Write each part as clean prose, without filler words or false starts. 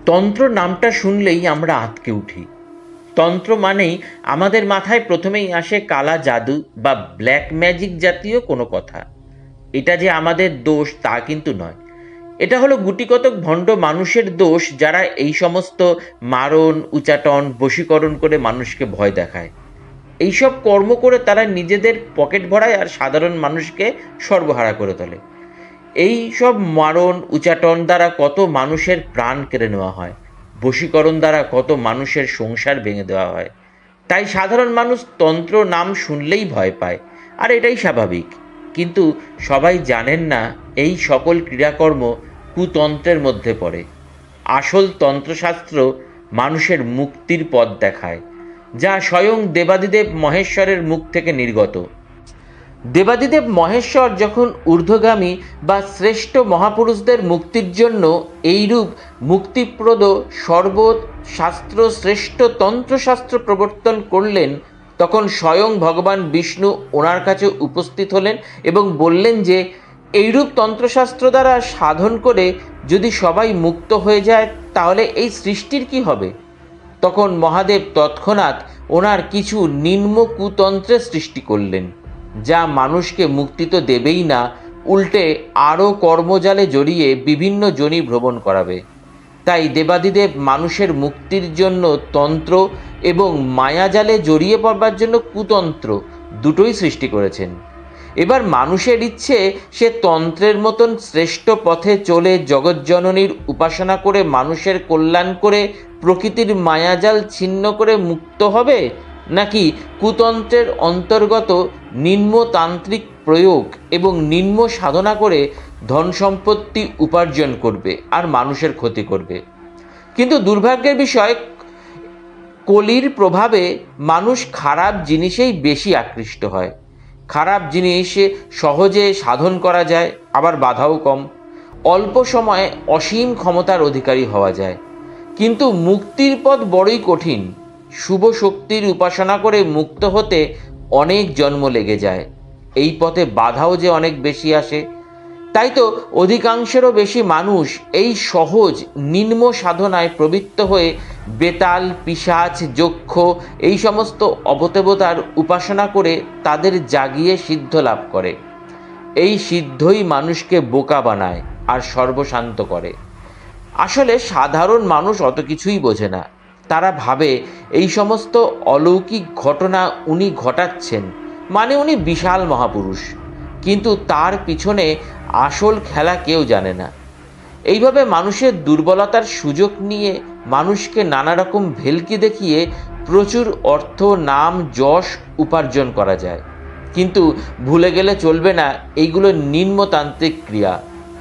তন্ত্র নামটা শুনলেই আমরা আঁতকে উঠি। তন্ত্র মানেই আমাদের মাথায় প্রথমেই আসে কালা জাদু বা ব্ল্যাক ম্যাজিক জাতীয় কোনো কথা। এটা যে আমাদের দোষ তা কিন্তু নয়। এটা হলো গুটিকতক ভণ্ড মানুষের দোষ, যারা এই সমস্ত মারণ, উচাটন, বশীকরণ করে মানুষকে ভয় দেখায়। এইসব কর্ম করে তারা নিজেদের পকেট ভরায় আর সাধারণ মানুষকে সর্বহারা করে তোলে। এই সব মারণ, উচাটন দ্বারা কত মানুষের প্রাণ কেড়ে নেওয়া হয়, বশীকরণ দ্বারা কত মানুষের সংসার ভেঙে দেওয়া হয়। তাই সাধারণ মানুষ তন্ত্র নাম শুনলেই ভয় পায়, আর এটাই স্বাভাবিক। কিন্তু সবাই জানেন না এই সকল ক্রিয়াকর্ম কুতন্ত্রের মধ্যে পড়ে। আসল তন্ত্রশাস্ত্র মানুষের মুক্তির পথ দেখায়, যা স্বয়ং দেবাদিদেব মহেশ্বরের মুখ থেকে নির্গত। দেবাদিদেব মহেশ্বর যখন ঊর্ধ্বগামী বা শ্রেষ্ঠ মহাপুরুষদের মুক্তির জন্য এইরূপ মুক্তিপ্রদ সর্বশাস্ত্র শ্রেষ্ঠ তন্ত্রশাস্ত্র প্রবর্তন করলেন, তখন স্বয়ং ভগবান বিষ্ণু ওনার কাছে উপস্থিত হলেন এবং বললেন যে এইরূপ তন্ত্রশাস্ত্র দ্বারা সাধন করে যদি সবাই মুক্ত হয়ে যায় তাহলে এই সৃষ্টির কি হবে? তখন মহাদেব তৎক্ষণাৎ ওনার কিছু নিম্ন কুতন্ত্রের সৃষ্টি করলেন, যা মানুষকে মুক্তি তো দেবেই না, উল্টে আরও কর্মজালে জড়িয়ে বিভিন্ন যোনি ভ্রমণ করাবে। তাই দেবাদিদেব মানুষের মুক্তির জন্য তন্ত্র এবং মায়াজালে জড়িয়ে পড়বার জন্য কুতন্ত্র দুটোই সৃষ্টি করেছেন। এবার মানুষের ইচ্ছে সে তন্ত্রের মতন শ্রেষ্ঠ পথে চলে জগজ্জননীর উপাসনা করে মানুষের কল্যাণ করে প্রকৃতির মায়াজাল ছিন্ন করে মুক্ত হবে, নাকি কুতন্ত্রের অন্তর্গত নিম্নতান্ত্রিক প্রয়োগ এবং নিম্ন সাধনা করে ধন সম্পত্তি উপার্জন করবে আর মানুষের ক্ষতি করবে। কিন্তু দুর্ভাগ্যের বিষয়, কলির প্রভাবে মানুষ খারাপ জিনিসেই বেশি আকৃষ্ট হয়। খারাপ জিনিস সহজে সাধন করা যায়, আবার বাধাও কম। অল্প সময়ে অসীম ক্ষমতার অধিকারী হওয়া যায়। কিন্তু মুক্তির পথ বড়ই কঠিন। শুভ শক্তির উপাসনা করে মুক্ত হতে অনেক জন্ম লেগে যায়। এই পথে বাধাও যে অনেক বেশি আসে। তাই তো অধিকাংশেরও বেশি মানুষ এই সহজ নিম্ন সাধনায় প্রবৃত্ত হয়ে বেতাল, পিশাচ, যক্ষ এই সমস্ত অবদেবতার উপাসনা করে তাদের জাগিয়ে সিদ্ধ লাভ করে। এই সিদ্ধই মানুষকে বোকা বানায় আর সর্বশান্ত করে। আসলে সাধারণ মানুষ অত কিছুই বোঝে না। তারা ভাবে এই সমস্ত অলৌকিক ঘটনা উনি ঘটাচ্ছেন মানে উনি বিশাল মহাপুরুষ, কিন্তু তার পিছনে আসল খেলা কেউ জানে না। এইভাবে মানুষের দুর্বলতার সুযোগ নিয়ে মানুষকে নানা রকম ভেলকি দেখিয়ে প্রচুর অর্থ, নাম, যশ উপার্জন করা যায়। কিন্তু ভুলে গেলে চলবে না এইগুলো নিম্নতান্ত্রিক ক্রিয়া।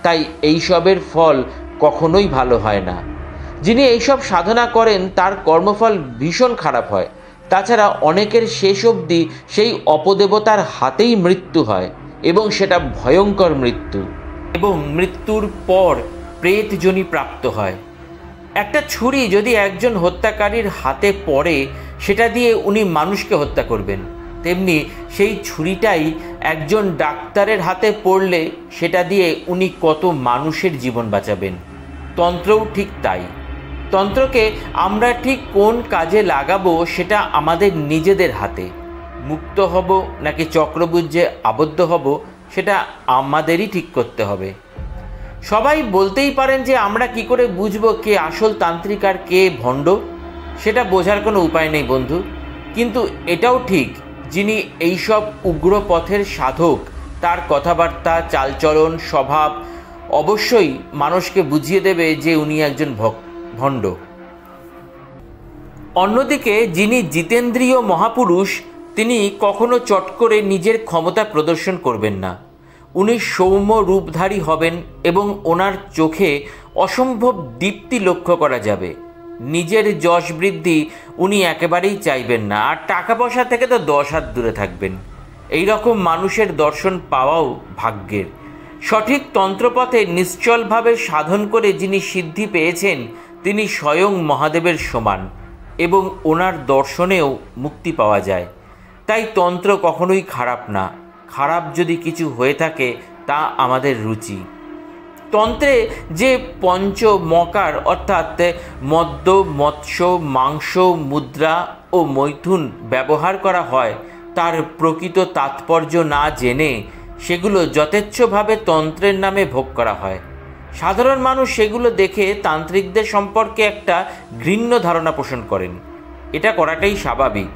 তাই এইসবের ফল কখনোই ভালো হয় না। যিনি এইসব সাধনা করেন তার কর্মফল ভীষণ খারাপ হয়। তাছাড়া অনেকের শেষ অবধি সেই অপদেবতার হাতেই মৃত্যু হয়, এবং সেটা ভয়ঙ্কর মৃত্যু, এবং মৃত্যুর পর প্রেত যোনি প্রাপ্ত হয়। একটা ছুরি যদি একজন হত্যাকারীর হাতে পড়ে, সেটা দিয়ে উনি মানুষকে হত্যা করবেন। তেমনি সেই ছুরিটাই একজন ডাক্তারের হাতে পড়লে সেটা দিয়ে উনি কত মানুষের জীবন বাঁচাবেন। তন্ত্রও ঠিক তাই। তন্ত্রকে আমরা ঠিক কোন কাজে লাগাবো সেটা আমাদের নিজেদের হাতে। মুক্ত হব নাকি চক্রবুজ্জে আবদ্ধ হব সেটা আমাদেরই ঠিক করতে হবে। সবাই বলতেই পারেন যে আমরা কি করে বুঝবো কে আসল তান্ত্রিক আর কে ভণ্ড? সেটা বোঝার কোনো উপায় নেই বন্ধু। কিন্তু এটাও ঠিক, যিনি এইসব উগ্র পথের সাধক তার কথাবার্তা, চালচলন, স্বভাব অবশ্যই মানুষকে বুঝিয়ে দেবে যে উনি একজন ভণ্ড। অন্যদিকে যিনি জিতেন্দ্রীয় মহাপুরুষ, তিনি কখনো চট করে নিজের ক্ষমতা প্রদর্শন করবেন না। উনি সৌম্য রূপধারী হবেন এবং ওনার চোখে অসম্ভব দীপ্তি লক্ষ্য করা যাবে। নিজের যশ বৃদ্ধি উনি একেবারেই চাইবেন না, আর টাকা পয়সা থেকে তো 10 হাত দূরে থাকবেন। এই রকম মানুষের দর্শন পাওয়াও ভাগ্যের। সঠিক তন্ত্রপথে নিশ্চলভাবে সাধন করে যিনি সিদ্ধি পেয়েছেন, তিনি স্বয়ং মহাদেবের সমান, এবং ওনার দর্শনেও মুক্তি পাওয়া যায়। তাই তন্ত্র কখনোই খারাপ না। খারাপ যদি কিছু হয়ে থাকে তা আমাদের রুচি। তন্ত্রে যে পঞ্চমকার অর্থাৎ মদ্য, মৎস্য, মাংস, মুদ্রা ও মৈথুন ব্যবহার করা হয় তার প্রকৃত তাৎপর্য না জেনে সেগুলো যথেচ্ছভাবে তন্ত্রের নামে ভোগ করা হয়। সাধারণ মানুষ সেগুলো দেখে তান্ত্রিকদের সম্পর্কে একটা ঘৃণ্য ধারণা পোষণ করেন। এটা করাটাই স্বাভাবিক।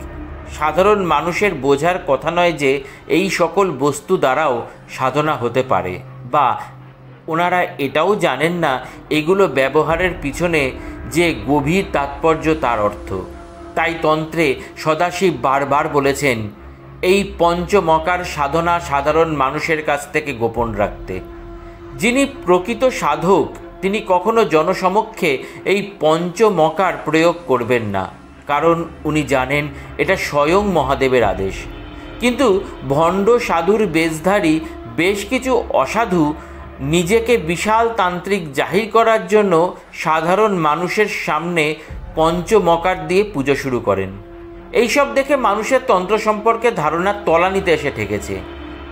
সাধারণ মানুষের বোঝার কথা নয় যে এই সকল বস্তু দ্বারাও সাধনা হতে পারে, বা ওনারা এটাও জানেন না এগুলো ব্যবহারের পিছনে যে গভীর তাৎপর্য তার অর্থ। তাই তন্ত্রে সদাশিব বারবার বলেছেন এই পঞ্চমকার সাধনা সাধারণ মানুষের কাছ থেকে গোপন রাখতে। যিনি প্রকৃত সাধক তিনি কখনো জনসমক্ষে এই পঞ্চমকার প্রয়োগ করবেন না, কারণ উনি জানেন এটা স্বয়ং মহাদেবের আদেশ। কিন্তু ভণ্ড সাধুর বেশধারী বেশ কিছু অসাধু নিজেকে বিশাল তান্ত্রিক জাহির করার জন্য সাধারণ মানুষের সামনে পঞ্চমকার দিয়ে পুজো শুরু করেন। এইসব দেখে মানুষের তন্ত্র সম্পর্কে ধারণা তলানিতে এসে ঠেকেছে।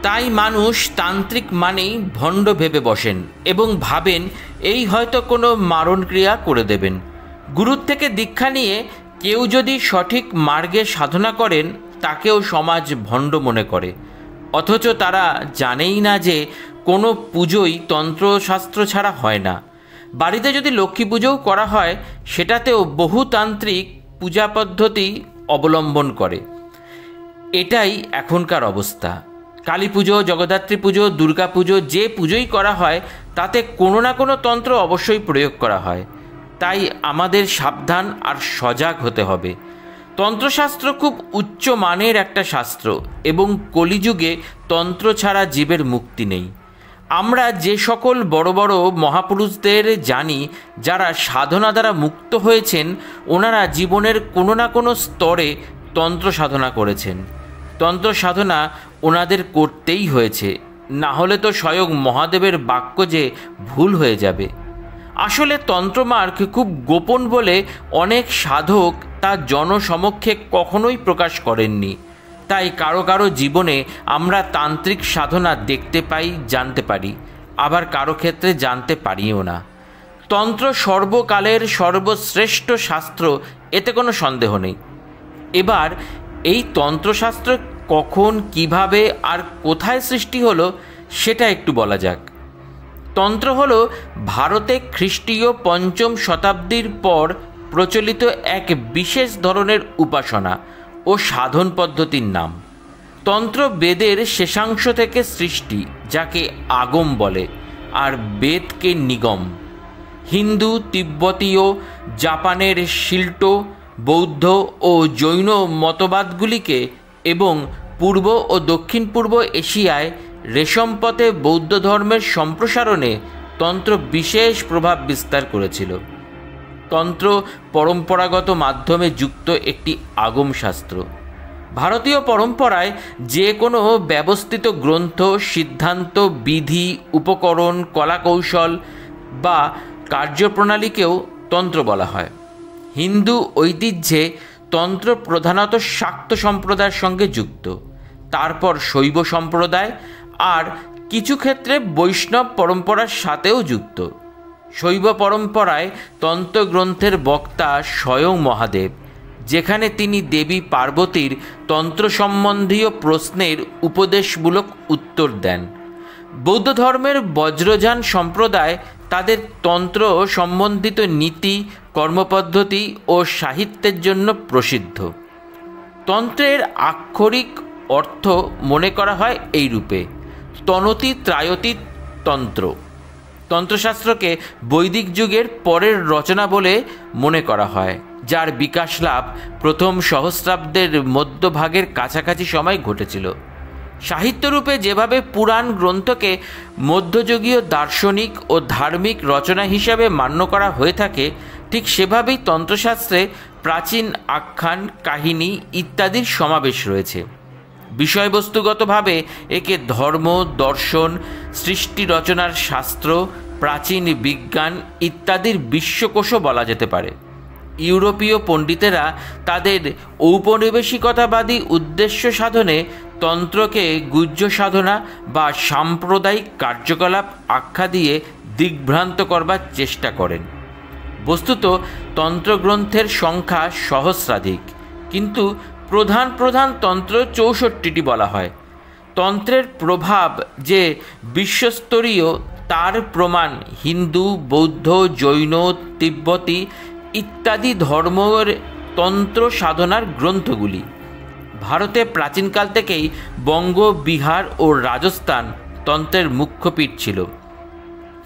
তাই মানুষ তান্ত্রিক মানেই ভণ্ড ভেবে বসেন এবং ভাবেন এই হয়তো কোনো মারণ ক্রিয়া করে দেবেন। গুরুর থেকে দীক্ষা নিয়ে কেউ যদি সঠিক মার্গে সাধনা করেন তাকেও সমাজ ভণ্ড মনে করে, অথচ তারা জানেই না যে কোনো পুজোই তন্ত্রশাস্ত্র ছাড়া হয় না। বাড়িতে যদি লক্ষ্মী পুজোও করা হয় সেটাতেও বহু তান্ত্রিক পূজা পদ্ধতি অবলম্বন করে। এটাই এখনকার অবস্থা। কালী পুজো, জগদ্ধাত্রী পুজো, দুর্গা পুজো, যে পুজোই করা হয় তাতে কোনো না কোনো তন্ত্র অবশ্যই প্রয়োগ করা হয়। তাই আমাদের সাবধান আর সজাগ হতে হবে। তন্ত্রশাস্ত্র খুব উচ্চ মানের একটা শাস্ত্র এবং কলিযুগে তন্ত্র ছাড়া জীবের মুক্তি নেই। আমরা যে সকল বড় বড় মহাপুরুষদের জানি যারা সাধনা দ্বারা মুক্ত হয়েছেন, ওনারা জীবনের কোনো না কোনো স্তরে তন্ত্র সাধনা করেছেন। তন্ত্র সাধনা ওনাদের করতেই হয়েছে, না হলে তো স্বয়ং মহাদেবের বাক্য যে ভুল হয়ে যাবে। আসলে তন্ত্রমার্গ খুব গোপন বলে অনেক সাধক তা জনসমক্ষে কখনোই প্রকাশ করেননি। তাই কারো কারো জীবনে আমরা তান্ত্রিক সাধনা দেখতে পাই, জানতে পারি, আবার কারো ক্ষেত্রে জানতে পারিও না। তন্ত্র সর্বকালের সর্বশ্রেষ্ঠ শাস্ত্র, এতে কোনো সন্দেহ নেই। এবার এই তন্ত্রশাস্ত্র কখন, কিভাবে আর কোথায় সৃষ্টি হলো সেটা একটু বলা যাক। তন্ত্র হল ভারতে খ্রিস্টীয় ৫ম শতাব্দীর পর প্রচলিত এক বিশেষ ধরনের উপাসনা ও সাধন পদ্ধতির নাম। তন্ত্র বেদের শেষাংশ থেকে সৃষ্টি, যাকে আগম বলে, আর বেদকে নিগম। হিন্দু, তিব্বতীয়, জাপানের শিল্টো, বৌদ্ধ ও জৈন মতবাদগুলিকে এবং পূর্ব ও দক্ষিণ পূর্ব এশিয়ায় রেশমপথে বৌদ্ধ ধর্মের সম্প্রসারণে তন্ত্র বিশেষ প্রভাব বিস্তার করেছিল। তন্ত্র পরম্পরাগত মাধ্যমে যুক্ত একটি আগম শাস্ত্র। ভারতীয় পরম্পরায় যে কোনো ব্যবস্থিত গ্রন্থ, সিদ্ধান্ত, বিধি, উপকরণ, কলাকৌশল বা কার্যপ্রণালীকেও তন্ত্র বলা হয়। হিন্দু ঐতিহ্যে তন্ত্র প্রধানত শাক্ত সম্প্রদায়ের সঙ্গে যুক্ত, তারপর শৈব সম্প্রদায় আর কিছু ক্ষেত্রে বৈষ্ণব পরম্পরার সাথেও যুক্ত। শৈব পরম্পরায় তন্ত্রগ্রন্থের বক্তা স্বয়ং মহাদেব, যেখানে তিনি দেবী পার্বতীর তন্ত্র সম্বন্ধীয় প্রশ্নের উপদেশমূলক উত্তর দেন। বৌদ্ধ ধর্মের বজ্রযান সম্প্রদায় তাদের তন্ত্র সম্বন্ধিত নীতি, কর্মপদ্ধতি ও সাহিত্যের জন্য প্রসিদ্ধ। তন্ত্রের আক্ষরিক অর্থ মনে করা হয় এই রূপে: তনতি ত্রায়তি তন্ত্র। তন্ত্রশাস্ত্রকে বৈদিক যুগের পরের রচনা বলে মনে করা হয়, যার বিকাশ লাভ প্রথম সহস্রাব্দের মধ্যভাগের কাছাকাছি সময় ঘটেছিল। সাহিত্যরূপে যেভাবে পুরাণ গ্রন্থকে মধ্যযুগীয় দার্শনিক ও ধার্মিক রচনা হিসাবে মান্য করা হয়ে থাকে, ঠিক সেভাবেই তন্ত্রশাস্ত্রে প্রাচীন আখ্যান, কাহিনী ইত্যাদির সমাবেশ রয়েছে। বিষয়বস্তুগতভাবে একে ধর্ম, দর্শন, সৃষ্টি রচনার শাস্ত্র, প্রাচীন বিজ্ঞান ইত্যাদির বিশ্বকোষও বলা যেতে পারে। ইউরোপীয় পণ্ডিতেরা তাদের ঔপনিবেশিকতাবাদী উদ্দেশ্য সাধনে তন্ত্রকে গুহ্য সাধনা বা সাম্প্রদায়িক কার্যকলাপ আখ্যা দিয়ে দিগ্ভ্রান্ত করবার চেষ্টা করেন। বস্তুত তন্ত্রগ্রন্থের সংখ্যা সহস্রাধিক, কিন্তু প্রধান প্রধান তন্ত্র 64টি বলা হয়। তন্ত্রের প্রভাব যে বিশ্বস্তরীয় তার প্রমাণ হিন্দু, বৌদ্ধ, জৈন, তিব্বতী ইত্যাদি ধর্মের তন্ত্র সাধনার গ্রন্থগুলি। ভারতে প্রাচীনকাল থেকেই বঙ্গ, বিহার ও রাজস্থান তন্ত্রের মুখ্যপীঠ ছিল।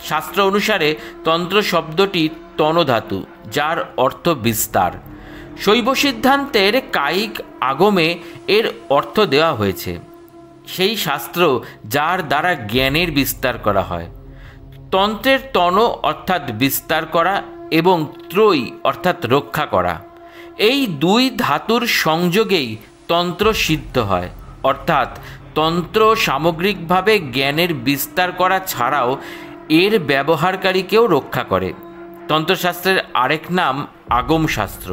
শাস্ত্র অনুসারে তন্ত্র শব্দটি তনধাতু, যার অর্থ বিস্তার। শৈব সিদ্ধান্তের কায়িক আগমে এর অর্থ দেওয়া হয়েছে সেই শাস্ত্র যার দ্বারা জ্ঞানের বিস্তার করা হয়। তন্ত্রের তন অর্থাৎ বিস্তার করা এবং ত্রয়ী অর্থাৎ রক্ষা করা, এই দুই ধাতুর সংযোগেই তন্ত্র সিদ্ধ হয়। অর্থাৎ তন্ত্র সামগ্রিকভাবে জ্ঞানের বিস্তার করা ছাড়াও এর ব্যবহারকারীকেও রক্ষা করে। তন্ত্রশাস্ত্রের আরেক নাম আগম শাস্ত্র।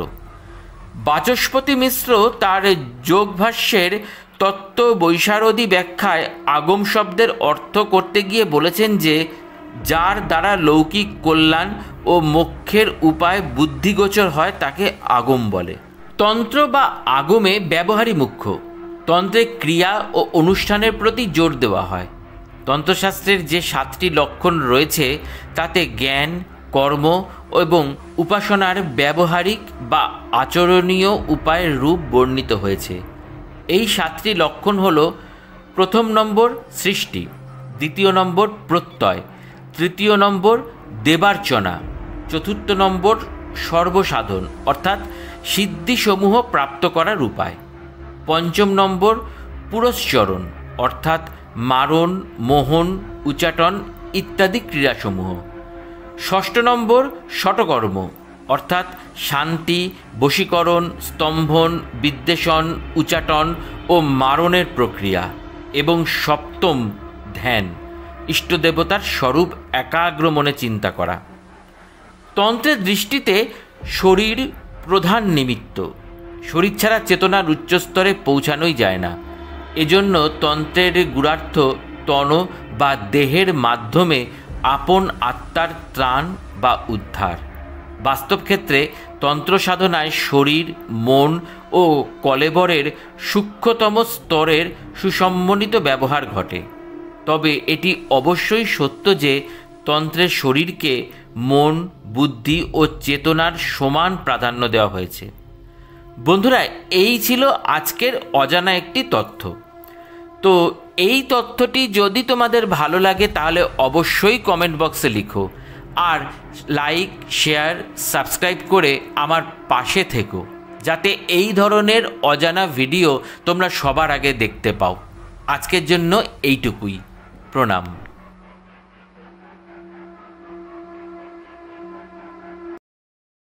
বাচস্পতি মিশ্র তার যোগভাষ্যের তত্ত্ব বৈশারদী ব্যাখ্যায় আগম শব্দের অর্থ করতে গিয়ে বলেছেন যে, যার দ্বারা লৌকিক কল্যাণ ও মোক্ষের উপায় বুদ্ধিগোচর হয় তাকে আগম বলে। তন্ত্র বা আগমে ব্যবহারই মুখ্য। তন্ত্রে ক্রিয়া ও অনুষ্ঠানের প্রতি জোর দেওয়া হয়। তন্ত্রশাস্ত্রের যে 7টি লক্ষণ রয়েছে তাতে জ্ঞান, কর্ম এবং উপাসনার ব্যবহারিক বা আচরণীয় উপায়ের রূপ বর্ণিত হয়েছে। এই 7টি লক্ষণ হল: প্রথম নম্বর সৃষ্টি, দ্বিতীয় নম্বর প্রত্যয়, তৃতীয় নম্বর দেবার্চনা, চতুর্থ নম্বর সর্বসাধন অর্থাৎ সিদ্ধিসমূহ প্রাপ্ত করার উপায়, পঞ্চম নম্বর পুরস্চরণ অর্থাৎ মারণ, মোহন, উচ্চাটন ইত্যাদি ক্রীড়াসমূহ, ষষ্ঠ নম্বর ষটকর্ম অর্থাৎ শান্তি, বশীকরণ, স্তম্ভন, বিদ্বেষণ, উচ্চাটন ও মারণের প্রক্রিয়া, এবং সপ্তম ধ্যান, ইষ্টদেবতার স্বরূপ একাগ্র মনে চিন্তা করা। তন্ত্রের দৃষ্টিতে শরীর প্রধান নিমিত্ত। শরীর ছাড়া চেতনার উচ্চস্তরে পৌঁছানোই যায় না। এজন্য তন্ত্রের গূঢ়ার্থ তন বা দেহের মাধ্যমে আপন আত্মার ত্রাণ বা উদ্ধার। বাস্তব ক্ষেত্রে তন্ত্র সাধনায় শরীর, মন ও কলেবরের সূক্ষ্মতম স্তরের সুসমন্বিত ব্যবহার ঘটে। তবে এটি অবশ্যই সত্য যে তন্ত্রের শরীরকে মন, বুদ্ধি ও চেতনার সমান প্রাধান্য দেওয়া হয়েছে। বন্ধুরা, এই ছিল আজকের অজানা একটি তথ্য। তো এই তথ্যটি যদি তোমাদের ভালো লাগে তাহলে অবশ্যই কমেন্ট বক্সে লিখো, আর লাইক, শেয়ার, সাবস্ক্রাইব করে আমার পাশে থেকো, যাতে এই ধরনের অজানা ভিডিও তোমরা সবার আগে দেখতে পাও। আজকের জন্য এইটুকুই। প্রণাম।